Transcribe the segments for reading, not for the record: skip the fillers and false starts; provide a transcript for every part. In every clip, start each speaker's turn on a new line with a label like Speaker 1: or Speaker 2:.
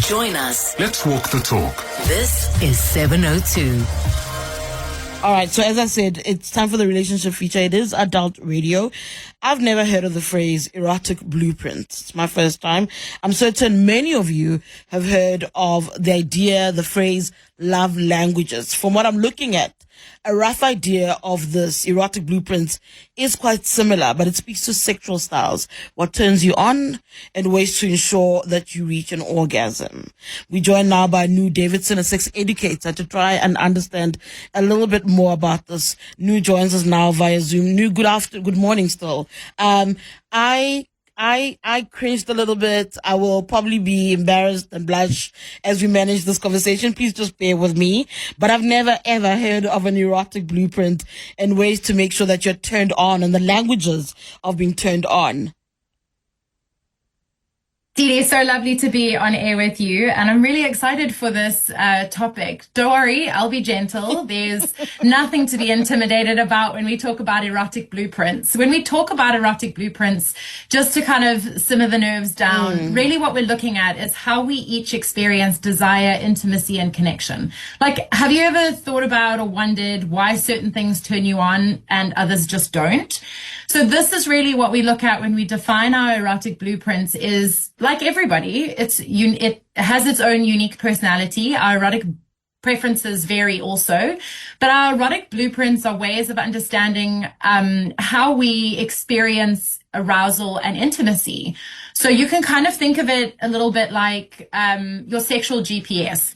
Speaker 1: Join us.
Speaker 2: Let's walk the talk.
Speaker 1: This is 702.
Speaker 3: All right, so as I said, it's time for the relationship feature. It is adult radio. I've never heard of the phrase erotic blueprint. It's my first time. I'm certain many of you have heard of the idea, the phrase love languages. From what I'm looking at, a rough idea of this erotic blueprint is quite similar, but it speaks to sexual styles, what turns you on, and ways to ensure that you reach an orgasm. We're joined now by Nu Davidson, a sex educator, to try and understand a little bit more about this. Nu joins us now via Zoom. Nu, good morning still. I cringed a little bit. I will probably be embarrassed and blush as we manage this conversation. Please just bear with me. But I've never ever heard of an erotic blueprint and ways to make sure that you're turned on and the languages of being turned on.
Speaker 4: Tshidi, so lovely to be on air with you, and I'm really excited for this topic. Don't worry, I'll be gentle. There's nothing to be intimidated about when we talk about erotic blueprints. When we talk about erotic blueprints, just to kind of simmer the nerves down, really what we're looking at is how we each experience desire, intimacy, and connection. Like, have you ever thought about or wondered why certain things turn you on and others just don't? So this is really what we look at when we define our erotic blueprints. Is like everybody, it has its own unique personality. Our erotic preferences vary also, but our erotic blueprints are ways of understanding how we experience arousal and intimacy. So you can kind of think of it a little bit like your sexual GPS.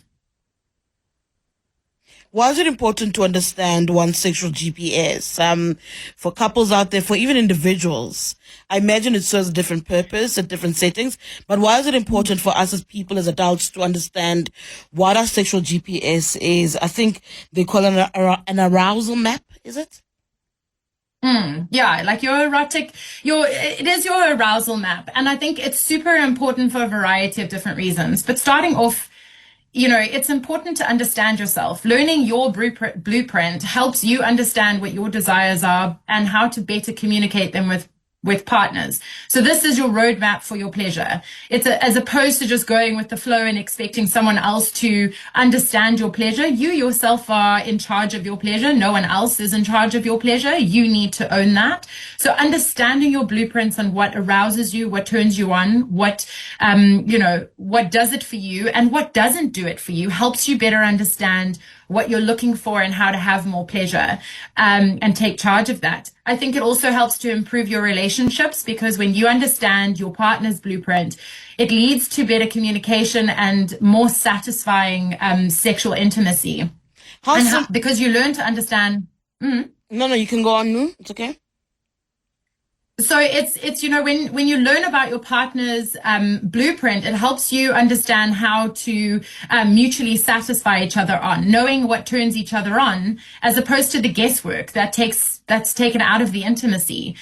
Speaker 3: Why is it important to understand one's sexual GPS? For couples out there, for even individuals, I imagine it serves a different purpose at different settings. But why is it important for us as people, as adults, to understand what our sexual GPS is? I think they call it an arousal map, is it?
Speaker 4: Yeah, like it is your arousal map. And I think it's super important for a variety of different reasons. But starting off, it's important to understand yourself. Learning your blueprint helps you understand what your desires are and how to better communicate them with partners. So this is your roadmap for your pleasure. It's as opposed to just going with the flow and expecting someone else to understand your pleasure. You yourself are in charge of your pleasure. No one else is in charge of your pleasure. You need to own that. So understanding your blueprints and what arouses you, what turns you on, what does it for you and what doesn't do it for you helps you better understand what you're looking for and how to have more pleasure, and take charge of that. I think it also helps to improve your relationships, because when you understand your partner's blueprint, it leads to better communication and more satisfying sexual intimacy. Because you learn to understand.
Speaker 3: No, you can go on, Nu. It's okay.
Speaker 4: So it's when you learn about your partner's blueprint, it helps you understand how to mutually satisfy each other on, knowing what turns each other on, as opposed to the guesswork that's taken out of the intimacy.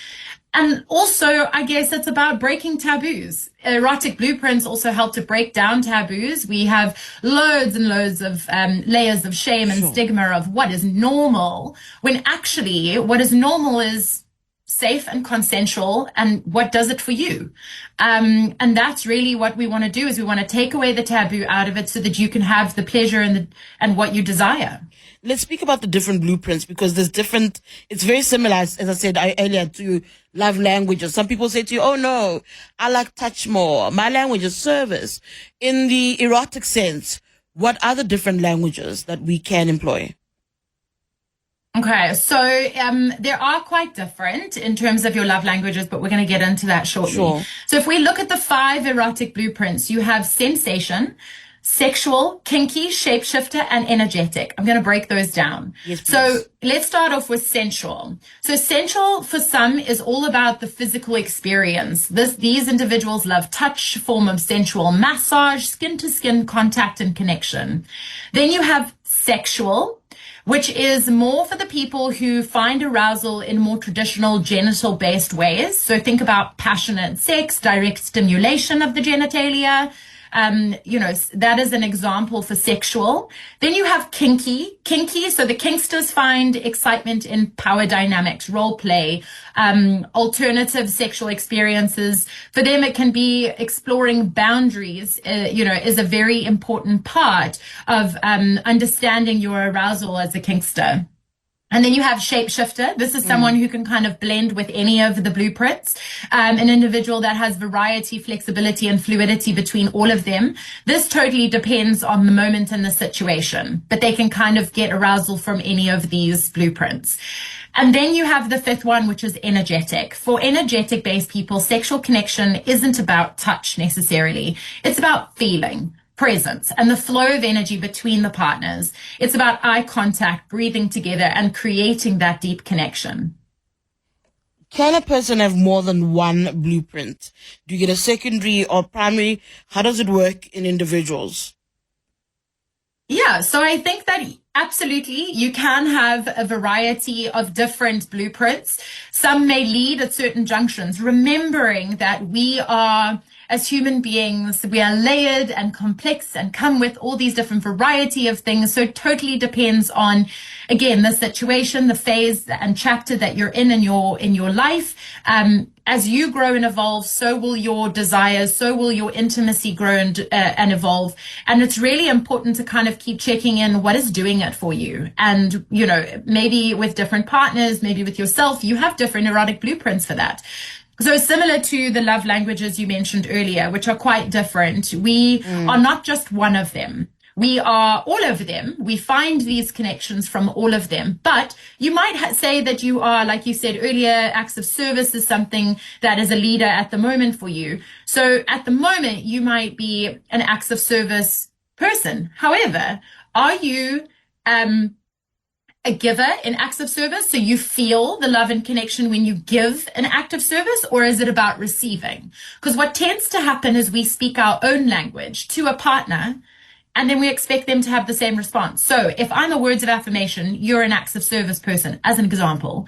Speaker 4: And also, I guess it's about breaking taboos. Erotic blueprints also help to break down taboos. We have loads and loads of layers of shame and stigma of what is normal, when actually what is normal is safe and consensual, and what does it for you? And that's really what we want to do, is we want to take away the taboo out of it so that you can have the pleasure and what you desire.
Speaker 3: Let's speak about the different blueprints, because it's very similar, as I said earlier, to love languages. Some people say to you, oh no, I like touch more. My language is service. In the erotic sense, what are the different languages that we can employ?
Speaker 4: Okay, so there are quite different in terms of your love languages, but we're going to get into that shortly.
Speaker 3: Sure.
Speaker 4: So if we look at the 5 erotic blueprints, you have sensation, sexual, kinky, shapeshifter, and energetic. I'm going to break those down.
Speaker 3: Yes, please.
Speaker 4: So let's start off with sensual. So sensual for some is all about the physical experience. These individuals love touch, form of sensual massage, skin-to-skin contact and connection. Then you have sexual, which is more for the people who find arousal in more traditional genital-based ways. So think about passionate sex, direct stimulation of the genitalia, That is an example for sexual. Then you have kinky. So the kinksters find excitement in power dynamics, role play, alternative sexual experiences. For them, it can be exploring boundaries, is a very important part of understanding your arousal as a kinkster. And then you have shapeshifter. This is someone who can kind of blend with any of the blueprints. An individual that has variety, flexibility, and fluidity between all of them. This totally depends on the moment and the situation, but they can kind of get arousal from any of these blueprints. And then you have the fifth one, which is energetic. For energetic-based people, sexual connection isn't about touch necessarily. It's about feeling, presence, and the flow of energy between the partners. It's about eye contact, breathing together, and creating that deep connection.
Speaker 3: Can a person have more than one blueprint? Do you get a secondary or primary? How does it work in individuals?
Speaker 4: Yeah, so I think that absolutely you can have a variety of different blueprints. Some may lead at certain junctions, remembering that we are, as human beings, we are layered and complex and come with all these different variety of things. So it totally depends on, again, the situation, the phase and chapter that you're in your life. As you grow and evolve, so will your desires, so will your intimacy grow and evolve. And it's really important to kind of keep checking in what is doing it for you. And, maybe with different partners, maybe with yourself, you have different erotic blueprints for that. So similar to the love languages you mentioned earlier, which are quite different, we are not just one of them. We are all of them. We find these connections from all of them. But you might say that you are, like you said earlier, acts of service is something that is a leader at the moment for you. So at the moment, you might be an acts of service person. However, are you a giver in acts of service? So you feel the love and connection when you give an act of service, or is it about receiving? Because what tends to happen is we speak our own language to a partner, and then we expect them to have the same response. So if I'm a words of affirmation, you're an acts of service person, as an example,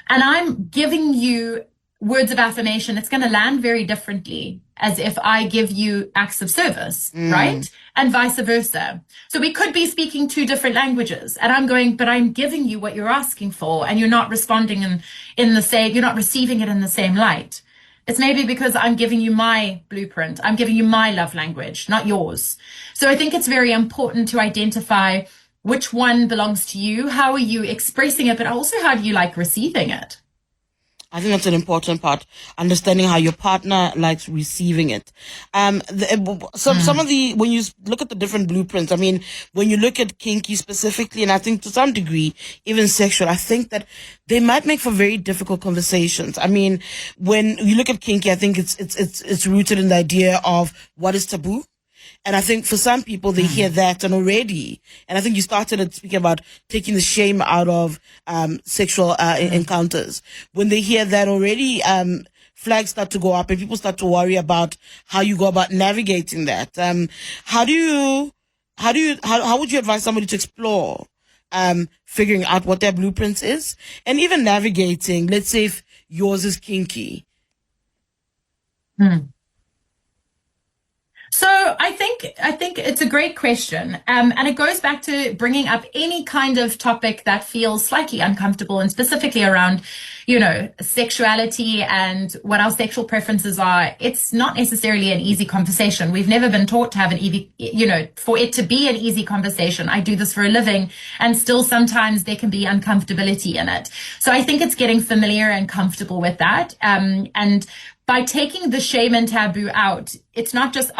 Speaker 4: and I'm giving you words of affirmation, it's going to land very differently as if I give you acts of service, right? And vice versa. So we could be speaking two different languages, and I'm going, but I'm giving you what you're asking for, and you're not responding in the same, you're not receiving it in the same light. It's maybe because I'm giving you my blueprint. I'm giving you my love language, not yours. So I think it's very important to identify which one belongs to you. How are you expressing it? But also, how do you like receiving it?
Speaker 3: I think that's an important part, understanding how your partner likes receiving it. Some of the, when you look at the different blueprints, I mean, when you look at kinky specifically, and I think to some degree, even sexual, I think that they might make for very difficult conversations. I mean, when you look at kinky, I think it's rooted in the idea of what is taboo. And I think for some people, they hear that and I think you started at speaking about taking the shame out of sexual encounters. When they hear that already, flags start to go up and people start to worry about how you go about navigating that. How would you advise somebody to explore figuring out what their blueprints is and even navigating, let's say if yours is kinky?
Speaker 4: So I think it's a great question. And it goes back to bringing up any kind of topic that feels slightly uncomfortable, and specifically around, sexuality and what our sexual preferences are. It's not necessarily an easy conversation. We've never been taught to have an easy, for it to be an easy conversation. I do this for a living, and still sometimes there can be uncomfortability in it. So I think it's getting familiar and comfortable with that. And by taking the shame and taboo out, it's not just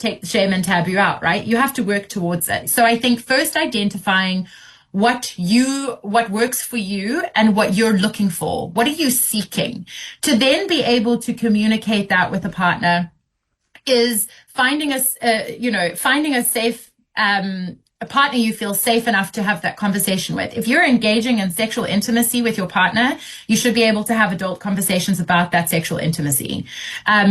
Speaker 4: take the shame and taboo out, right? You have to work towards it. So I think first identifying what works for you and what you're looking for. What are you seeking? To then be able to communicate that with a partner is finding a safe, a partner you feel safe enough to have that conversation with. If you're engaging in sexual intimacy with your partner, you should be able to have adult conversations about that sexual intimacy.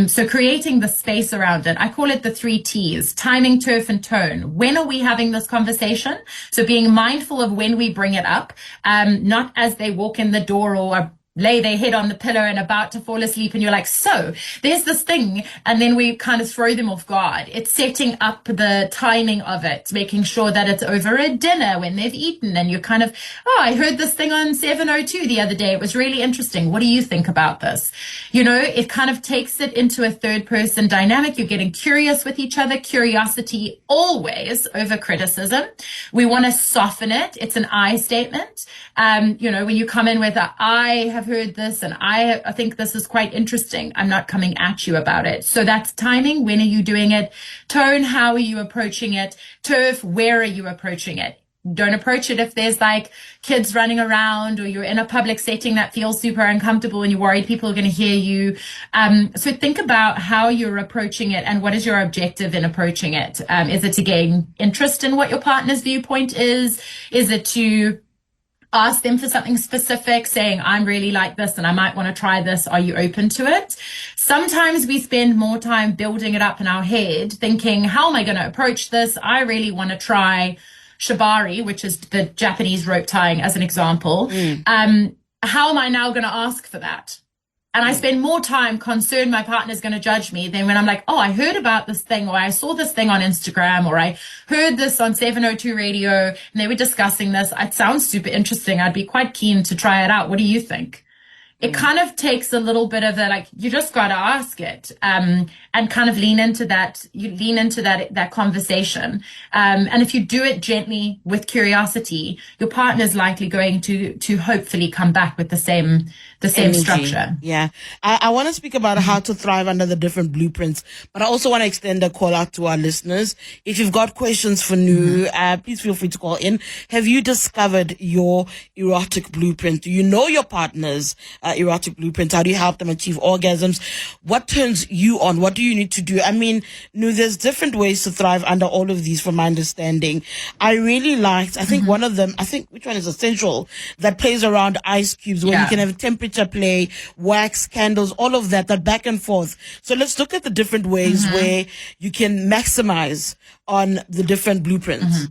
Speaker 4: So creating the space around it. I call it the 3 T's: timing, turf, and tone. When are we having this conversation? So being mindful of when we bring it up, not as they walk in the door or lay their head on the pillow and about to fall asleep, and you're like, so there's this thing, and then we kind of throw them off guard. It's setting up the timing of it, making sure that it's over a dinner when they've eaten, and you're kind of, oh, I heard this thing on 702 the other day. It was really interesting. What do you think about this? You know, it kind of takes it into a third person dynamic. You're getting curious with each other. Curiosity always over criticism. We want to soften it. It's an I statement. You know, when you come in with a, I have heard this and I think this is quite interesting, I'm not coming at you about it. So that's timing. When are you doing it? Tone, how are you approaching it? Turf, where are you approaching it? Don't approach it if there's like kids running around, or you're in a public setting that feels super uncomfortable and you're worried people are going to hear you. So think about how you're approaching it and what is your objective in approaching it. Is it to gain interest in what your partner's viewpoint is? Is it to ask them for something specific, saying, I'm really like this and I might want to try this. Are you open to it? Sometimes we spend more time building it up in our head, thinking, how am I going to approach this? I really want to try shibari, which is the Japanese rope tying, as an example. How am I now going to ask for that? And I spend more time concerned my partner's going to judge me than when I'm like, oh, I heard about this thing, or I saw this thing on Instagram, or I heard this on 702 radio and they were discussing this. It sounds super interesting. I'd be quite keen to try it out. What do you think? It kind of takes a little bit of the, like, you just got to ask it, and kind of lean into that. You lean into that conversation. And if you do it gently with curiosity, your partner's likely going to hopefully come back with the same
Speaker 3: Energy.
Speaker 4: Structure.
Speaker 3: Yeah. I want to speak about how to thrive under the different blueprints, but I also want to extend a call out to our listeners. If you've got questions for Nu, please feel free to call in. Have you discovered your erotic blueprint? Do you know your partner's erotic blueprint? How do you help them achieve orgasms? What turns you on? What do you need to do? I mean, Nu, there's different ways to thrive under all of these, from my understanding. I really liked, I think one of them, which one is essential, that plays around ice cubes, where you can have temperature play, wax, candles, all of that back and forth. So let's look at the different ways where you can maximize on the different blueprints.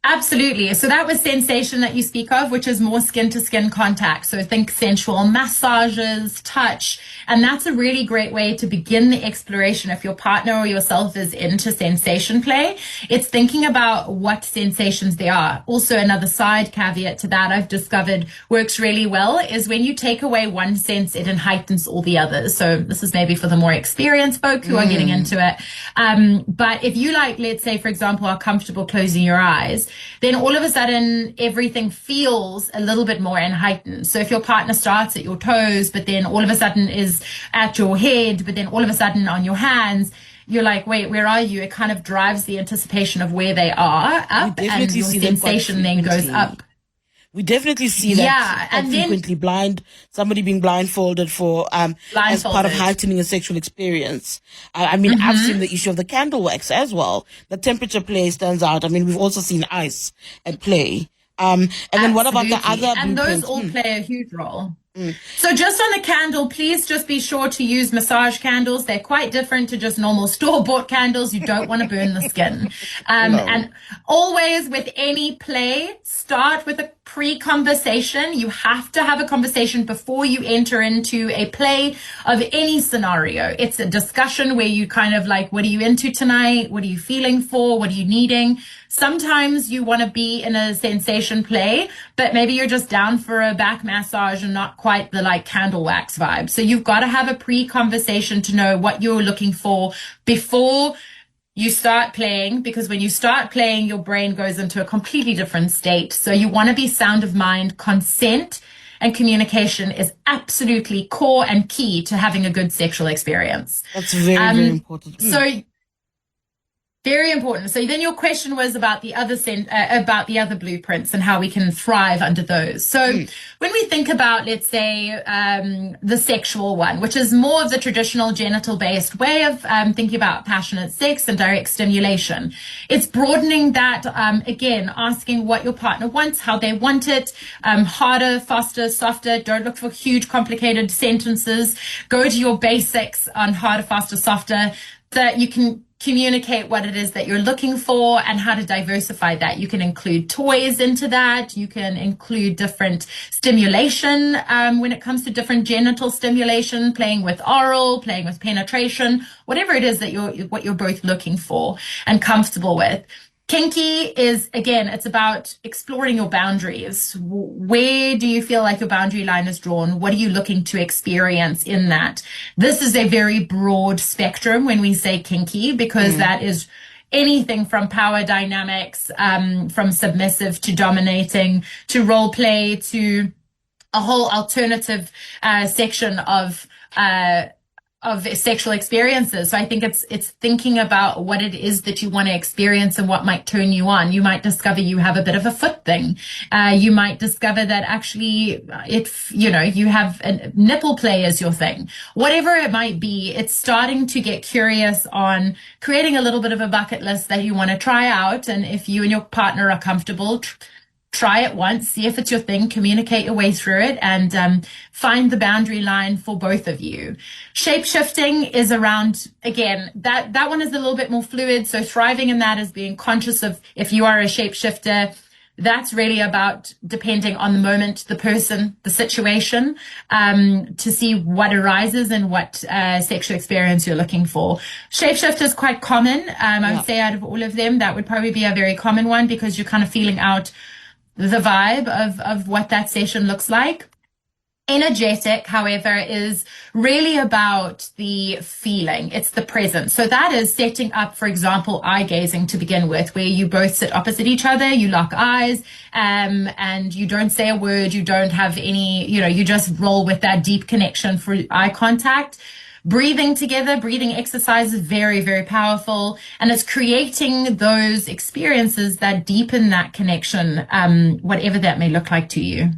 Speaker 4: Absolutely. So that was sensation that you speak of, which is more skin to skin contact. So think sensual massages, touch, and that's a really great way to begin the exploration. If your partner or yourself is into sensation play, it's thinking about what sensations there are. Also, another side caveat to that I've discovered works really well is when you take away one sense, it heightens all the others. So this is maybe for the more experienced folk who are getting into it. But if you, like, let's say, for example, are comfortable closing your eyes, then all of a sudden everything feels a little bit more heightened. So if your partner starts at your toes, but then all of a sudden is at your head, but then all of a sudden on your hands, you're like, wait, where are you? It kind of drives the anticipation of where they are up, and your sensation then goes up.
Speaker 3: We definitely see that frequently. Somebody being blindfolded for as part of heightening a sexual experience. I mean, I've seen the issue of the candle wax as well. The temperature play stands out. I mean, we've also seen ice at play. And then what about the other?
Speaker 4: And those all play a huge role. So just on the candle, please just be sure to use massage candles. They're quite different to just normal store-bought candles. You don't want to burn the skin. And always with any play, start with a pre-conversation. You have to have a conversation before you enter into a play of any scenario. It's a discussion where you kind of like, what are you into tonight? What are you feeling for? What are you needing? Sometimes you want to be in a sensation play, but maybe you're just down for a back massage and not quite the like candle wax vibe. So you've got to have a pre-conversation to know what you're looking for before you start playing, because when you start playing, your brain goes into a completely different state. So you want to be sound of mind. Consent and communication is absolutely core and key to having a good sexual experience.
Speaker 3: That's very, very important.
Speaker 4: So very important. So then your question was about the other blueprints and how we can thrive under those. So when we think about, let's say, the sexual one, which is more of the traditional genital-based way of thinking about passionate sex and direct stimulation, it's broadening that, again, asking what your partner wants, how they want it, harder, faster, softer. Don't look for huge, complicated sentences. Go to your basics on harder, faster, softer, that you can communicate what it is that you're looking for and how to diversify that. You can include toys into that. You can include different stimulation when it comes to different genital stimulation, playing with oral, playing with penetration, whatever it is that what you're both looking for and comfortable with. Kinky is, again, it's about exploring your boundaries. Where do you feel like your boundary line is drawn? What are you looking to experience in that? This is a very broad spectrum when we say kinky, because that is anything from power dynamics, from submissive to dominating, to role play, to a whole alternative section of sexual experiences. So I think it's thinking about what it is that you want to experience and what might turn you on. You might discover you have a bit of a foot thing. You might discover that actually you have a nipple play as your thing. Whatever it might be, it's starting to get curious on creating a little bit of a bucket list that you want to try out. And if you and your partner are comfortable, try it once, see if it's your thing, communicate your way through it, and find the boundary line for both of you. Shape-shifting is around, again, that one is a little bit more fluid. So thriving in that is being conscious of, if you are a shape-shifter, that's really about depending on the moment, the person, the situation, to see what arises and what sexual experience you're looking for. Shapeshift is quite common. I would say out of all of them, that would probably be a very common one, because you're kind of feeling out the vibe of what that session looks like. Energetic, however, is really about the feeling. It's the present. So that is setting up, for example, eye gazing to begin with, where you both sit opposite each other, you lock eyes, and you don't say a word, you don't have any, you just roll with that deep connection for eye contact. Breathing together, breathing exercise is very, very powerful. And it's creating those experiences that deepen that connection, whatever that may look like to you.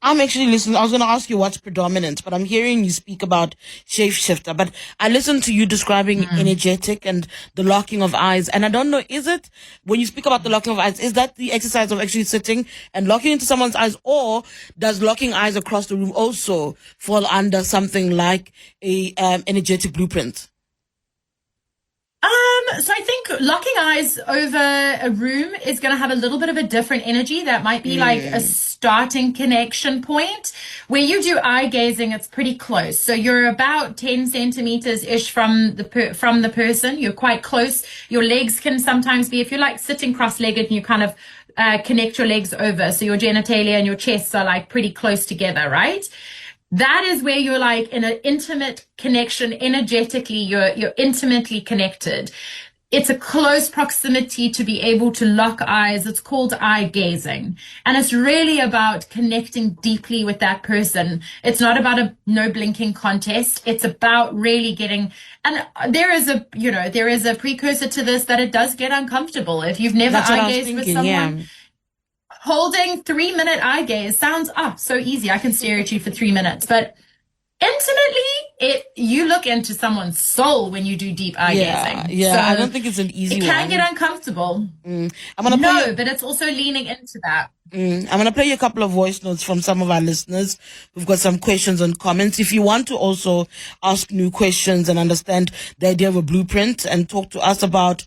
Speaker 3: I'm actually listening. I was going to ask you what's predominant, but I'm hearing you speak about shapeshifter. But I listened to you describing energetic and the locking of eyes. And I don't know, is it, when you speak about the locking of eyes, is that the exercise of actually sitting and locking into someone's eyes, or does locking eyes across the room also fall under something like a energetic blueprint?
Speaker 4: So I think locking eyes over a room is going to have a little bit of a different energy. That might be like a starting connection point. Where you do eye gazing, it's pretty close. So you're about 10 centimeters ish from the person. You're quite close. Your legs can sometimes be, if you're like sitting cross-legged and you kind of connect your legs over, so your genitalia and your chests are like pretty close together, right? That is where you're like in an intimate connection. Energetically, you're intimately connected. It's a close proximity to be able to lock eyes. It's called eye gazing. And it's really about connecting deeply with that person. It's not about a no blinking contest. It's about really getting, and there is a precursor to this, that it does get uncomfortable. If you've never eye gazed with someone, holding 3-minute eye gaze sounds so easy. I can stare at you for 3 minutes, but intimately, you look into someone's soul when you do deep eye gazing. Yeah,
Speaker 3: so I don't think it's an easy one.
Speaker 4: It can get uncomfortable. But it's also leaning into that.
Speaker 3: I'm going to play you a couple of voice notes from some of our listeners. We've got some questions and comments. If you want to also ask new questions and understand the idea of a blueprint and talk to us about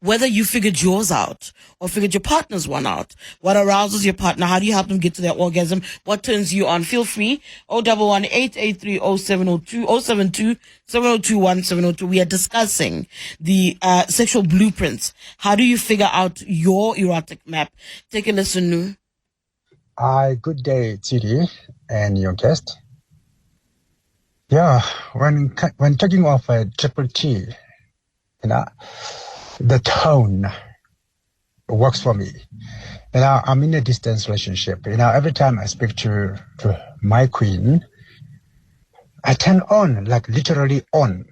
Speaker 3: whether you figured yours out or figured your partner's one out, what arouses your partner, how do you help them get to their orgasm, what turns you on, feel free. 011-883-0702, 072-702-1702. We are discussing the sexual blueprints. How do you figure out your erotic map? Take a listen, Nu.
Speaker 2: Good day, Tshidi and your guest. Yeah, when talking of triple T, the tone works for me. I'm in a distance relationship. Every time I speak to my queen, I turn on, like literally on,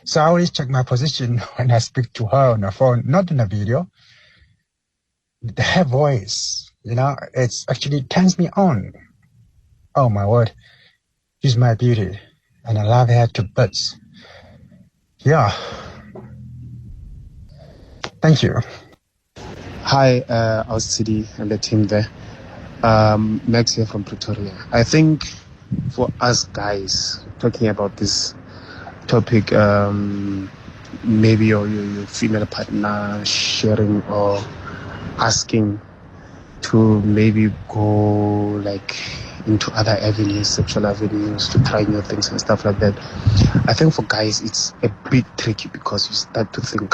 Speaker 2: So I always check my position when I speak to her on the phone, not in a video. Her voice, it's actually turns me on. Oh my word, she's my beauty, and I love her to bits. Yeah. Thank you.
Speaker 5: Hi, I was Tshidi and the team there. Max here from Pretoria. I think for us guys talking about this topic, maybe your female partner sharing or asking to maybe go like into other avenues, sexual avenues, to try new things and stuff like that. I think for guys it's a bit tricky because you start to think,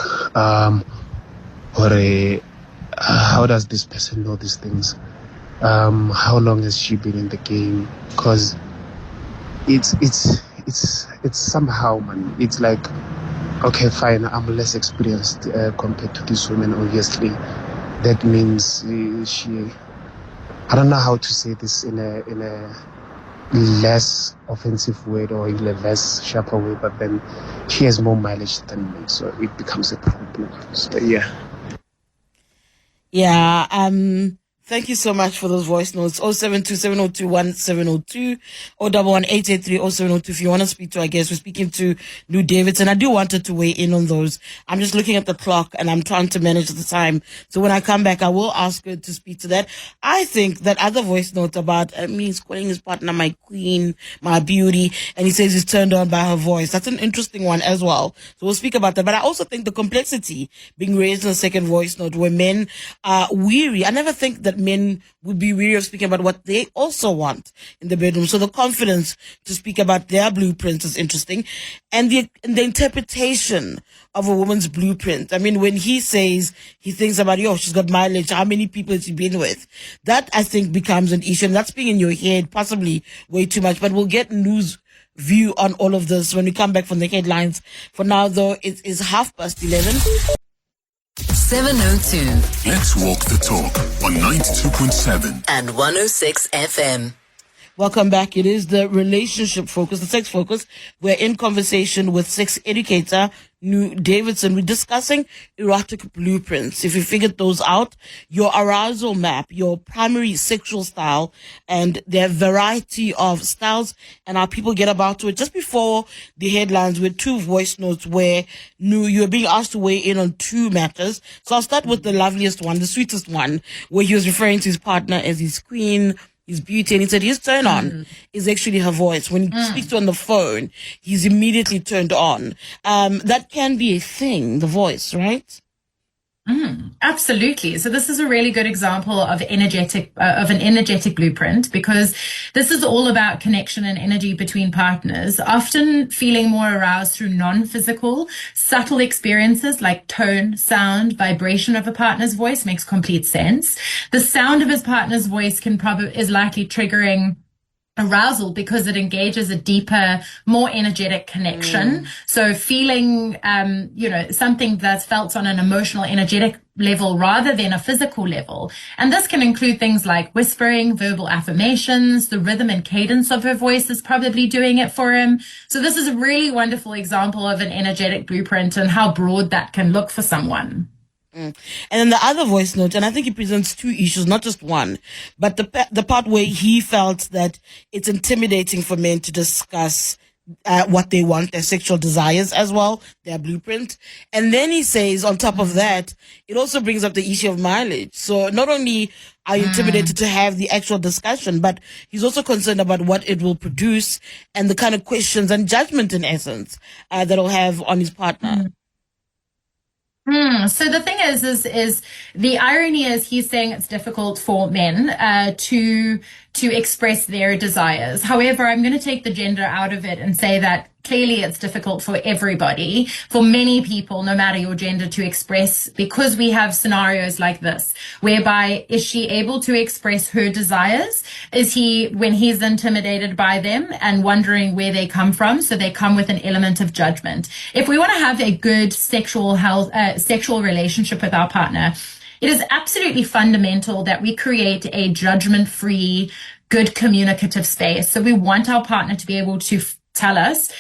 Speaker 5: how does this person know these things? How long has she been in the game? Because it's somehow, man, it's like, okay, fine, I'm less experienced compared to this woman, obviously. That means I don't know how to say this in a less offensive way or in a less sharper way, but then she has more mileage than me, so it becomes a problem. So yeah.
Speaker 3: Yeah, thank you so much for those voice notes. 0727021702 or 118830702 if you want to speak to, I guess we're speaking to Nu Davidson. I do want her to weigh in on those. I'm just looking at the clock and I'm trying to manage the time. So when I come back, I will ask her to speak to that. I think that other voice note about me, he's calling his partner my queen, my beauty, and he says he's turned on by her voice. That's an interesting one as well. So we'll speak about that. But I also think the complexity being raised in the second voice note where men are weary. I never think that men would be weary of speaking about what they also want in the bedroom. So the confidence to speak about their blueprint is interesting. And the interpretation of a woman's blueprint. I mean, when he says he thinks about, she's got mileage, how many people has she been with? That, I think, becomes an issue. And that's being in your head possibly way too much. But we'll get news view on all of this when we come back from the headlines. For now, though, it is 11:30.
Speaker 1: 702
Speaker 6: Let's walk the talk on 92.7
Speaker 1: and 106 FM.
Speaker 3: Welcome back. It is the relationship focus, the sex focus. We're in conversation with sex educator Nu Davidson. We're discussing erotic blueprints. If you figured those out, your arousal map, your primary sexual style, and their variety of styles and how people get about to it. Just before the headlines, with two voice notes where Nu, you're being asked to weigh in on two matters. So I'll start with the loveliest one, the sweetest one, where he was referring to his partner as his queen, his beauty, and he said his turn on is actually her voice. When he speaks to her on the phone, he's immediately turned on. That can be a thing, the voice, right?
Speaker 4: Absolutely. So this is a really good example of an energetic blueprint, because this is all about connection and energy between partners, often feeling more aroused through non-physical, subtle experiences like tone, sound, vibration of a partner's voice makes complete sense. The sound of his partner's voice is likely triggering arousal because it engages a deeper, more energetic connection. So feeling, something that's felt on an emotional, energetic level rather than a physical level. And this can include things like whispering, verbal affirmations, the rhythm and cadence of her voice is probably doing it for him. So this is a really wonderful example of an energetic blueprint and how broad that can look for someone.
Speaker 3: And then the other voice note, and I think he presents two issues, not just one, but the part where he felt that it's intimidating for men to discuss what they want, their sexual desires as well, their blueprint. And then he says, on top of that, it also brings up the issue of mileage. So not only are you intimidated to have the actual discussion, but he's also concerned about what it will produce and the kind of questions and judgment, in essence, that it'll have on his partner.
Speaker 4: So the thing is the irony is he's saying it's difficult for men to express their desires. However, I'm going to take the gender out of it and say that clearly it's difficult for everybody, for many people, no matter your gender, to express, because we have scenarios like this, whereby is she able to express her desires? Is he, when he's intimidated by them and wondering where they come from, so they come with an element of judgment. If we want to have a good sexual relationship with our partner, it is absolutely fundamental that we create a judgment-free, good communicative space. So we want our partner to be able to tell us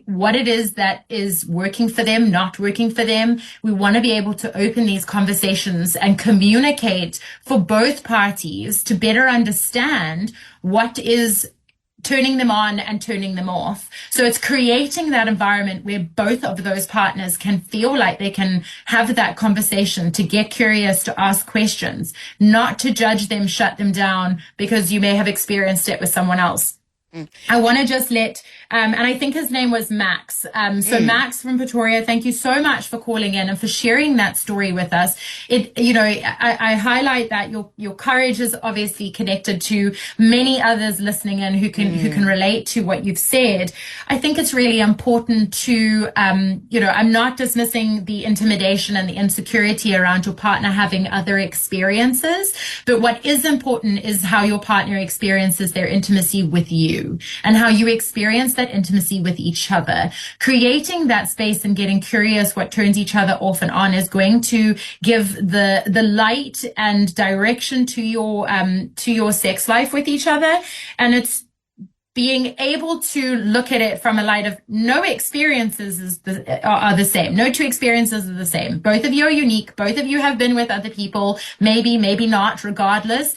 Speaker 4: what it is that is working for them, not working for them. We want to be able to open these conversations and communicate for both parties to better understand what is turning them on and turning them off. So it's creating that environment where both of those partners can feel like they can have that conversation, to get curious, to ask questions, not to judge them, shut them down because you may have experienced it with someone else. I want to just let And I think his name was Max. So Max from Pretoria, thank you so much for calling in and for sharing that story with us. I highlight that your courage is obviously connected to many others listening in who can relate to what you've said. I think it's really important to, I'm not dismissing the intimidation and the insecurity around your partner having other experiences, but what is important is how your partner experiences their intimacy with you and how you experience that intimacy with each other. Creating that space and getting curious what turns each other off and on is going to give the light and direction to your sex life with each other. And it's being able to look at it from a light of no experiences are the same. No two experiences are the same. Both of you are unique. Both of you have been with other people. Maybe not, regardless.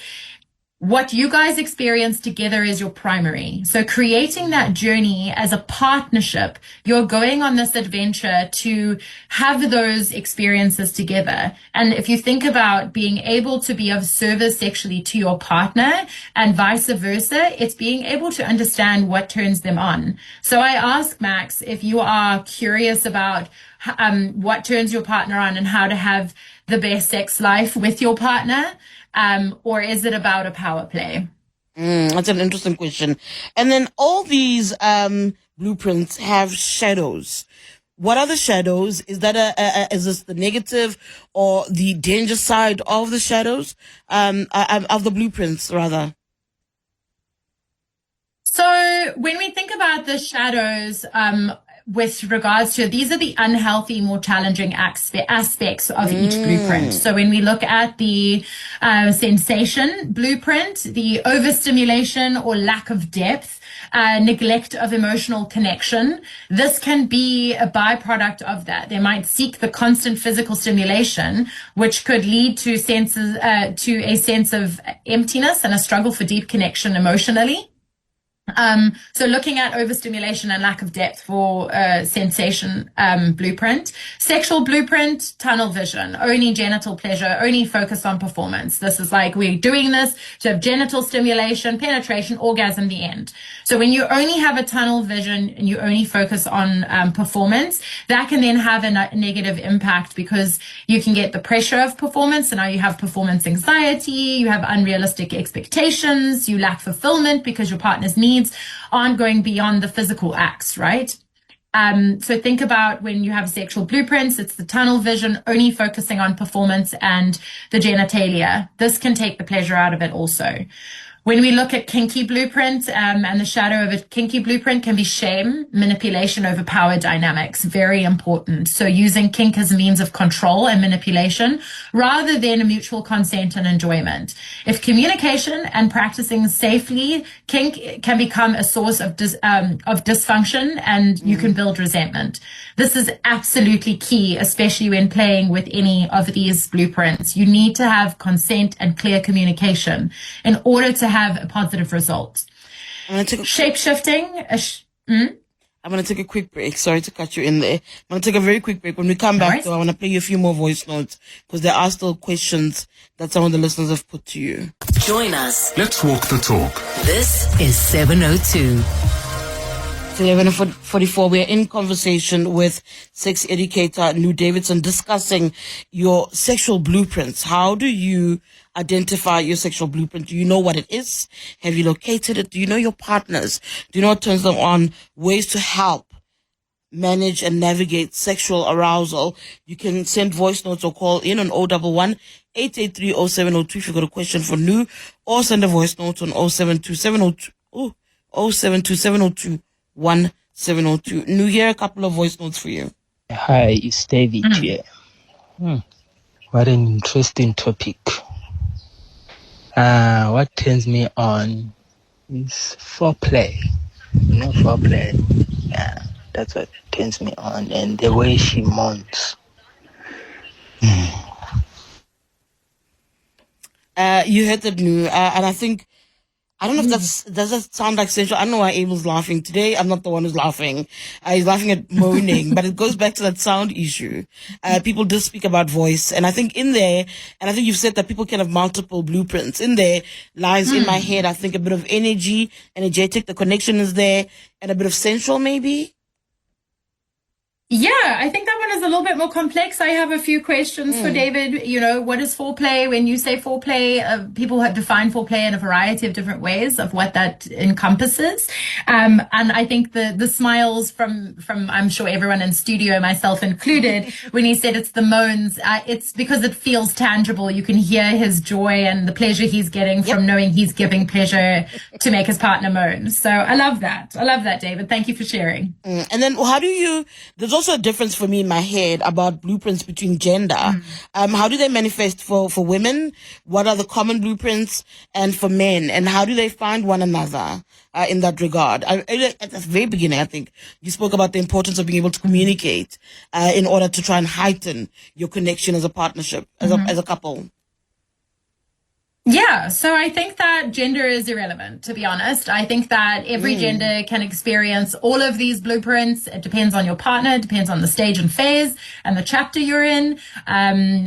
Speaker 4: What you guys experience together is your primary. So creating that journey as a partnership, you're going on this adventure to have those experiences together. And if you think about being able to be of service sexually to your partner and vice versa, it's being able to understand what turns them on. So I ask Max, if you are curious about what turns your partner on and how to have the best sex life with your partner, or is it about a power play?
Speaker 3: That's an interesting question. And then all these blueprints have shadows. What are the shadows? Is that is this the negative or the danger side of the shadows? Of the blueprints, rather?
Speaker 4: So when we think about the shadows, with regards to, these are the unhealthy, more challenging aspects of each blueprint. So when we look at the sensation blueprint, the overstimulation or lack of depth, neglect of emotional connection, this can be a byproduct of that. They might seek the constant physical stimulation, which could lead to a sense of emptiness and a struggle for deep connection emotionally. So looking at overstimulation and lack of depth for sensation blueprint. Sexual blueprint, tunnel vision, only genital pleasure, only focus on performance. This is like, we're doing this to have genital stimulation, penetration, orgasm, the end. So when you only have a tunnel vision and you only focus on performance, that can then have a negative impact because you can get the pressure of performance, and now you have performance anxiety, you have unrealistic expectations, you lack fulfillment because your partner's needs aren't going beyond the physical acts, right? So think about when you have sexual blueprints, it's the tunnel vision, only focusing on performance and the genitalia. This can take the pleasure out of it also. When we look at kinky blueprint, and the shadow of a kinky blueprint can be shame, manipulation over power dynamics, very important. So using kink as a means of control and manipulation rather than a mutual consent and enjoyment. If communication and practicing safely, kink can become a source of dysfunction, and you can build resentment. This is absolutely key, especially when playing with any of these blueprints. You need to have consent and clear communication in order to have a positive result. Shape-shifting.
Speaker 3: I'm going to take a quick break. Sorry to cut you in there. I'm going to take a very quick break. When we come back, though, I want to play you a few more voice notes because there are still questions that some of the listeners have put to you.
Speaker 1: Join us.
Speaker 6: Let's walk the talk.
Speaker 1: This is 702.
Speaker 3: It's 11:44. We're in conversation with sex educator Nu Davidson discussing your sexual blueprints. How do you identify your sexual blueprint? Do you know what it is? Have you located it? Do you know your partners? Do you know what turns them on? Ways to help manage and navigate sexual arousal. You can send voice notes or call in on 011 883 0702 if you've got a question for Nu, or send a voice note on 072702 1702. Nu, here are a couple of voice notes for you.
Speaker 7: Hi, it's David here. What an interesting topic. What turns me on is foreplay. You know, foreplay. Yeah, that's what turns me on. And the way she moans.
Speaker 3: You heard that, Nu, and I think I don't know if does that sound like sensual? I don't know why Abel's laughing. Today, I'm not the one who's laughing. He's laughing at moaning, but it goes back to that sound issue. People do speak about voice. And I think in there, and I think you've said that people can have multiple blueprints. In there lies in my head, I think a bit of energetic, the connection is there, and a bit of sensual maybe.
Speaker 4: Yeah, I think that one is a little bit more complex. I have a few questions for David. You know, what is foreplay? When you say foreplay, people have defined foreplay in a variety of different ways of what that encompasses. And I think the smiles from I'm sure everyone in studio, myself included, when he said it's the moans, it's because it feels tangible. You can hear his joy and the pleasure he's getting from knowing he's giving pleasure to make his partner moan. So I love that. I love that, David. Thank you for sharing.
Speaker 3: And then there's also a difference for me in my head about blueprints between gender. How do they manifest for women? What are the common blueprints? And for men? And how do they find one another in that regard? At the very beginning, I think you spoke about the importance of being able to communicate in order to try and heighten your connection as a partnership, as a couple.
Speaker 4: Yeah, so I think that gender is irrelevant, to be honest. I think that every gender can experience all of these blueprints. It depends on your partner, it depends on the stage and phase and the chapter you're in.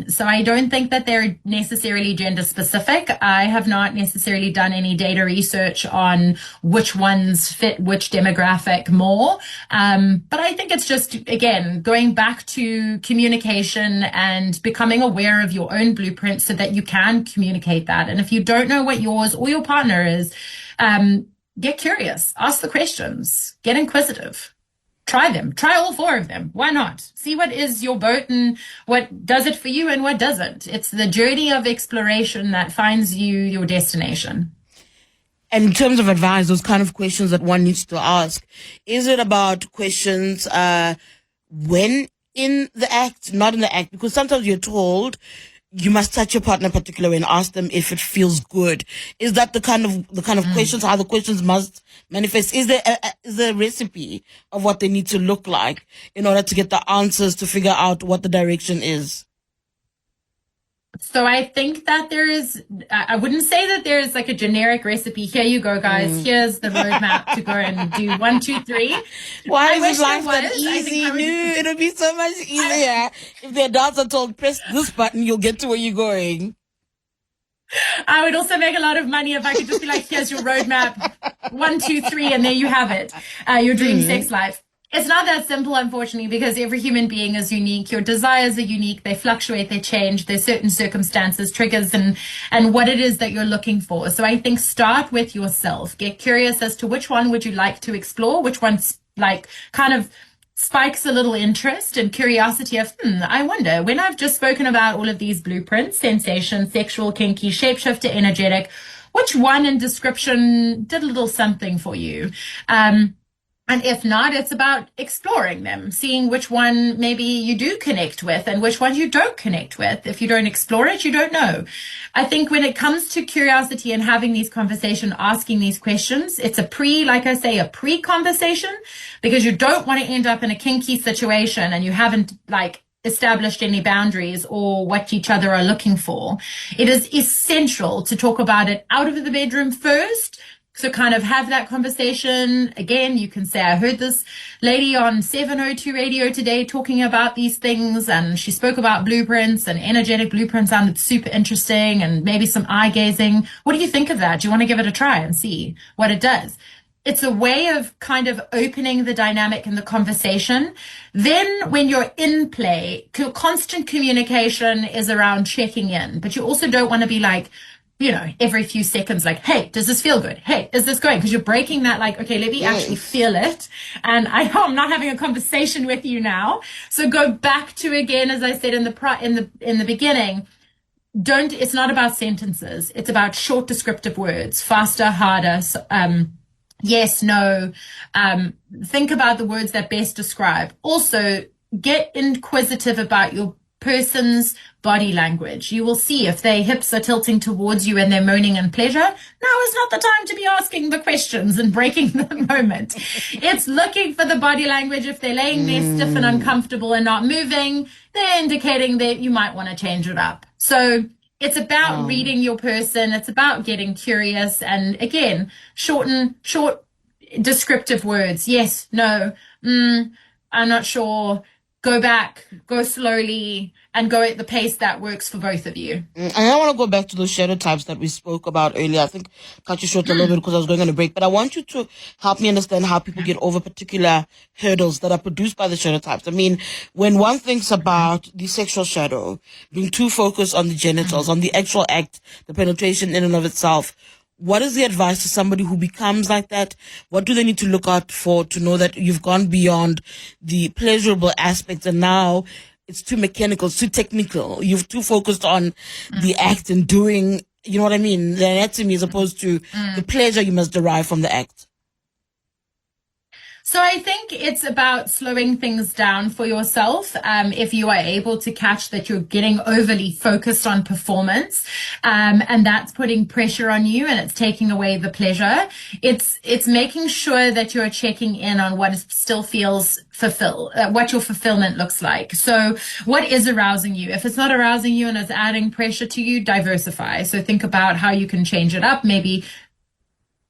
Speaker 4: So I don't think that they're necessarily gender specific. I have not necessarily done any data research on which ones fit which demographic more. But I think it's just, again, going back to communication and becoming aware of your own blueprint so that you can communicate that. And if you don't know what yours or your partner is, get curious, ask the questions, get inquisitive, try them, try all four of them. Why not? See what is your boat and what does it for you and what doesn't. It's the journey of exploration that finds you your destination.
Speaker 3: And in terms of advice, those kind of questions that one needs to ask, is it about questions when in the act, not in the act? Because sometimes you're told you must touch your partner in particular and ask them if it feels good. Is that the kind of questions, how the questions must manifest? Is there a recipe of what they need to look like in order to get the answers to figure out what the direction is?
Speaker 4: So I think that I wouldn't say that there's like a generic recipe. Here you go, guys. Here's the roadmap to go and do 1, 2, 3.
Speaker 3: Why is life that easy? It would be so much easier if the adults are told, press this button, you'll get to where you're going.
Speaker 4: I would also make a lot of money if I could just be like, here's your roadmap, 1, 2, 3, and there you have it. Your dream sex life. It's not that simple, unfortunately, because every human being is unique. Your desires are unique. They fluctuate, they change. There's certain circumstances, triggers, and what it is that you're looking for. So I think start with yourself. Get curious as to which one would you like to explore, which one's like kind of spikes a little interest and curiosity of, I wonder, when I've just spoken about all of these blueprints, sensation, sexual, kinky, shapeshifter, energetic, which one in description did a little something for you? And if not, it's about exploring them, seeing which one maybe you do connect with and which one you don't connect with. If you don't explore it, you don't know. I think when it comes to curiosity and having these conversations, asking these questions, it's a pre-conversation, because you don't want to end up in a kinky situation and you haven't established any boundaries or what each other are looking for. It is essential to talk about it out of the bedroom first. So kind of have that conversation. Again, you can say, I heard this lady on 702 radio today talking about these things, and she spoke about blueprints, and energetic blueprints sounded super interesting, and maybe some eye gazing. What do you think of that? Do you want to give it a try and see what it does? It's a way of kind of opening the dynamic in the conversation. Then when you're in play, constant communication is around checking in, but you also don't want to be like, every few seconds, like, hey, does this feel good? Hey, is this going? Because you're breaking that, like, okay, let me actually feel it. And I'm not having a conversation with you now. So go back to, again, as I said in the beginning, it's not about sentences. It's about short descriptive words, faster, harder, yes, no. Think about the words that best describe. Also, get inquisitive about your person's body language. You will see if their hips are tilting towards you and they're moaning in pleasure. Now is not the time to be asking the questions and breaking the moment. It's looking for the body language. If they're laying there stiff and uncomfortable and not moving, they're indicating that you might want to change it up. So It's about reading your person. It's about getting curious. And again, short descriptive words. Yes, no, I'm not sure. Go back, go slowly, and go at the pace that works for both of you.
Speaker 3: And I want to go back to those shadow types that we spoke about earlier. I think cut you short a little bit because I was going on a break, but I want you to help me understand how people get over particular hurdles that are produced by the shadow types. I mean, when one thinks about the sexual shadow, being too focused on the genitals, on the actual act, the penetration in and of itself, what is the advice to somebody who becomes like that? What do they need to look out for to know that you've gone beyond the pleasurable aspects and now it's too mechanical, it's too technical. You've too focused on the act and doing, you know what I mean, the anatomy as opposed to the pleasure you must derive from the act.
Speaker 4: So I think it's about slowing things down for yourself. If you are able to catch that you're getting overly focused on performance, and that's putting pressure on you and it's taking away the pleasure, it's making sure that you're checking in on what still feels what your fulfillment looks like. So what is arousing you? If it's not arousing you and it's adding pressure to you, diversify. So think about how you can change it up. Maybe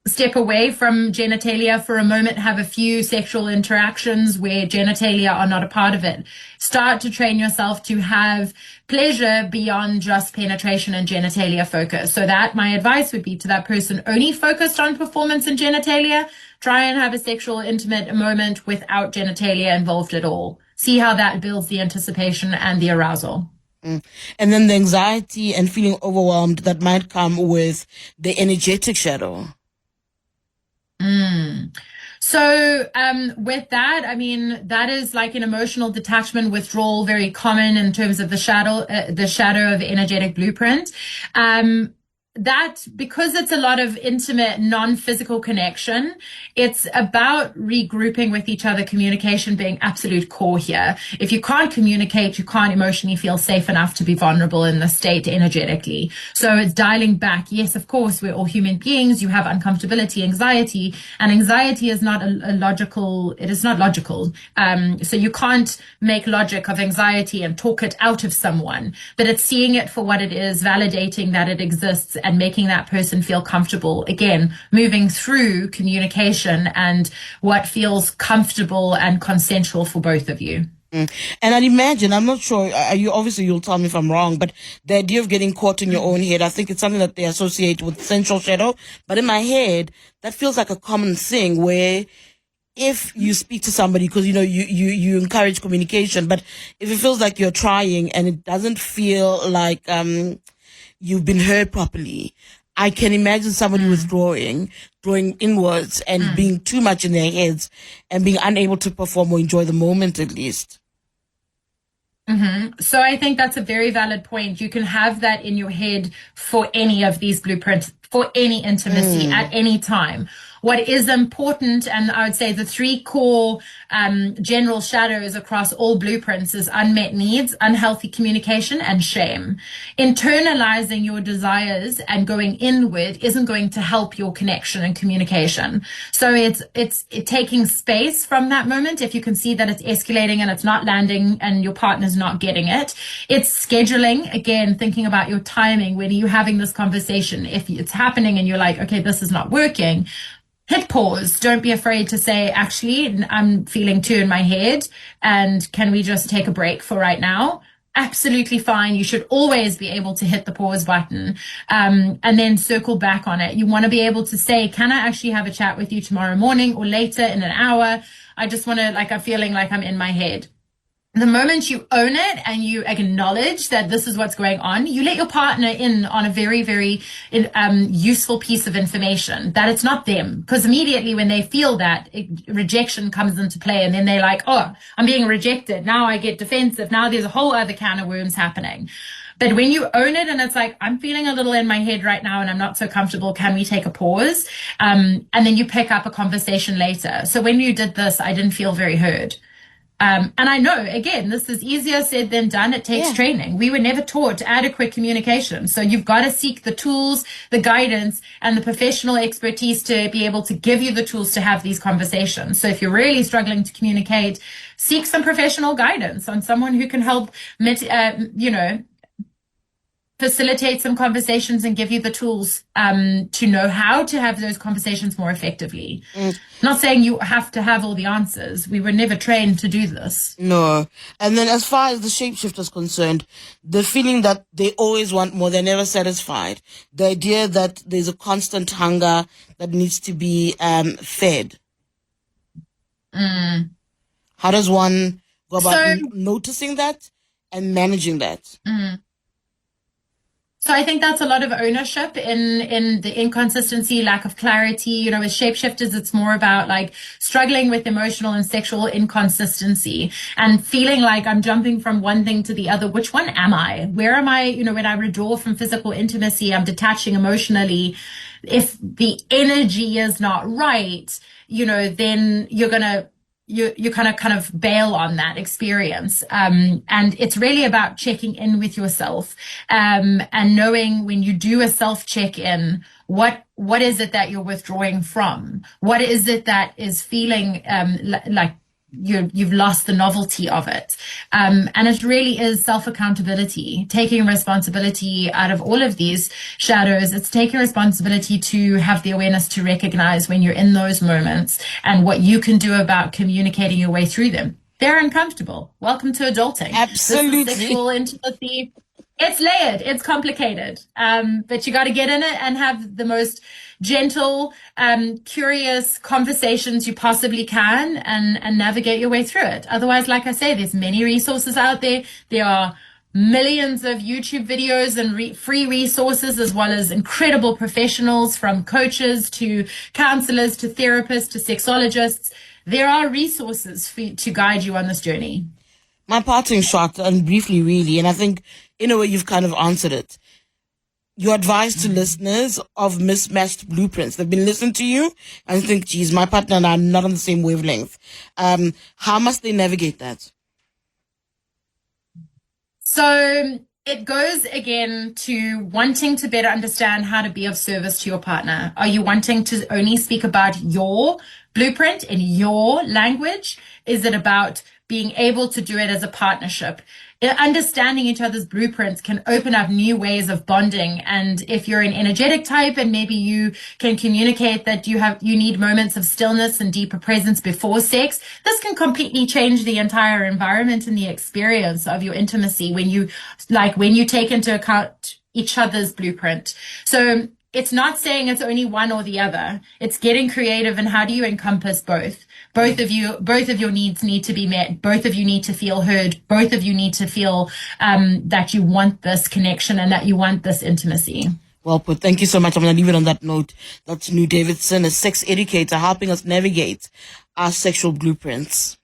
Speaker 4: step away from genitalia for a moment, have a few sexual interactions where genitalia are not a part of it. Start to train yourself to have pleasure beyond just penetration and genitalia focus. So that my advice would be to that person only focused on performance and genitalia, try and have a sexual intimate moment without genitalia involved at all. See how that builds the anticipation and the arousal.
Speaker 3: And then the anxiety and feeling overwhelmed that might come with the energetic shadow.
Speaker 4: So with that, I mean, that is like an emotional detachment withdrawal, very common in terms of the shadow of energetic blueprint. That because it's a lot of intimate, non-physical connection, it's about regrouping with each other, communication being absolute core here. If you can't communicate, you can't emotionally feel safe enough to be vulnerable in the state energetically. So it's dialing back. Yes, of course, we're all human beings. You have uncomfortability, anxiety, and anxiety is not it is not logical. So you can't make logic of anxiety and talk it out of someone, but it's seeing it for what it is, validating that it exists, and making that person feel comfortable. Again, moving through communication and what feels comfortable and consensual for both of you.
Speaker 3: And I'd imagine, I'm not sure, you'll tell me if I'm wrong, but the idea of getting caught in your own head, I think it's something that they associate with sensual shadow. But in my head, that feels like a common thing where if you speak to somebody, because you encourage communication, but if it feels like you're trying and it doesn't feel like you've been heard properly, I can imagine somebody withdrawing, drawing inwards and being too much in their heads and being unable to perform or enjoy the moment at least.
Speaker 4: So I think that's a very valid point. You can have that in your head for any of these blueprints, for any intimacy at any time. What is important, and I would say the three core general shadows across all blueprints is unmet needs, unhealthy communication, and shame. Internalizing your desires and going inward isn't going to help your connection and communication. So it's taking space from that moment. If you can see that it's escalating and it's not landing and your partner's not getting it, it's scheduling, again, thinking about your timing. When are you having this conversation? If it's happening and you're like, okay, this is not working, hit pause. Don't be afraid to say, actually, I'm feeling too in my head, and can we just take a break for right now? Absolutely fine. You should always be able to hit the pause button and then circle back on it. You want to be able to say, can I actually have a chat with you tomorrow morning or later in an hour? I just want to, I'm feeling like I'm in my head. The moment you own it and you acknowledge that this is what's going on, you let your partner in on a very, very useful piece of information, that it's not them. Because immediately when they feel that, rejection comes into play, and then they're like, oh, I'm being rejected. Now I get defensive. Now there's a whole other can of worms happening. But when you own it and it's like, I'm feeling a little in my head right now and I'm not so comfortable, can we take a pause? And then you pick up a conversation later. So when you did this, I didn't feel very heard. And I know, again, this is easier said than done. It takes training. We were never taught adequate communication. So you've got to seek the tools, the guidance, and the professional expertise to be able to give you the tools to have these conversations. So if you're really struggling to communicate, seek some professional guidance on someone who can help, facilitate some conversations and give you the tools to know how to have those conversations more effectively. Not saying you have to have all the answers. We were never trained to do this.
Speaker 3: No. And then as far as the shapeshifter is concerned, the feeling that they always want more, they're never satisfied. The idea that there's a constant hunger that needs to be fed. How does one go about noticing that and managing that?
Speaker 4: So I think that's a lot of ownership in the inconsistency, lack of clarity. You know, with shapeshifters, it's more about like struggling with emotional and sexual inconsistency and feeling like I'm jumping from one thing to the other. Which one am I? Where am I? You know, when I withdraw from physical intimacy, I'm detaching emotionally. If the energy is not right, you know, then you're going to you kind of bail on that experience. And it's really about checking in with yourself, and knowing when you do a self check-in, what is it that you're withdrawing from? What is it that is feeling like you've lost the novelty of it? And it really is self-accountability, taking responsibility out of all of these shadows. It's taking responsibility to have the awareness to recognize when you're in those moments and what you can do about communicating your way through them. They're uncomfortable. Welcome to adulting.
Speaker 3: Absolutely.
Speaker 4: This is sexual intimacy. It's layered. It's complicated. But you got to get in it and have the most gentle, curious conversations you possibly can and navigate your way through it. Otherwise, like I say, there's many resources out there. There are millions of YouTube videos and free resources, as well as incredible professionals, from coaches to counselors to therapists to sexologists. There are resources to guide you on this journey.
Speaker 3: My parting shot, and briefly really, and I think in a way you've kind of answered it. Your advice to listeners of mismatched blueprints. They've been listening to you and think, geez, my partner and I are not on the same wavelength. How must they navigate that?
Speaker 4: So it goes again to wanting to better understand how to be of service to your partner. Are you wanting to only speak about your blueprint in your language? Is it about being able to do it as a partnership? Understanding each other's blueprints can open up new ways of bonding. And if you're an energetic type and maybe you can communicate that you need moments of stillness and deeper presence before sex, this can completely change the entire environment and the experience of your intimacy when you take into account each other's blueprint. So it's not saying it's only one or the other. It's getting creative, and how do you encompass both? Both of your needs need to be met. Both of you need to feel heard. Both of you need to feel that you want this connection and that you want this intimacy.
Speaker 3: Well put. Thank you so much. I'm going to leave it on that note. That's Nu Davidson, a sex educator, helping us navigate our sexual blueprints.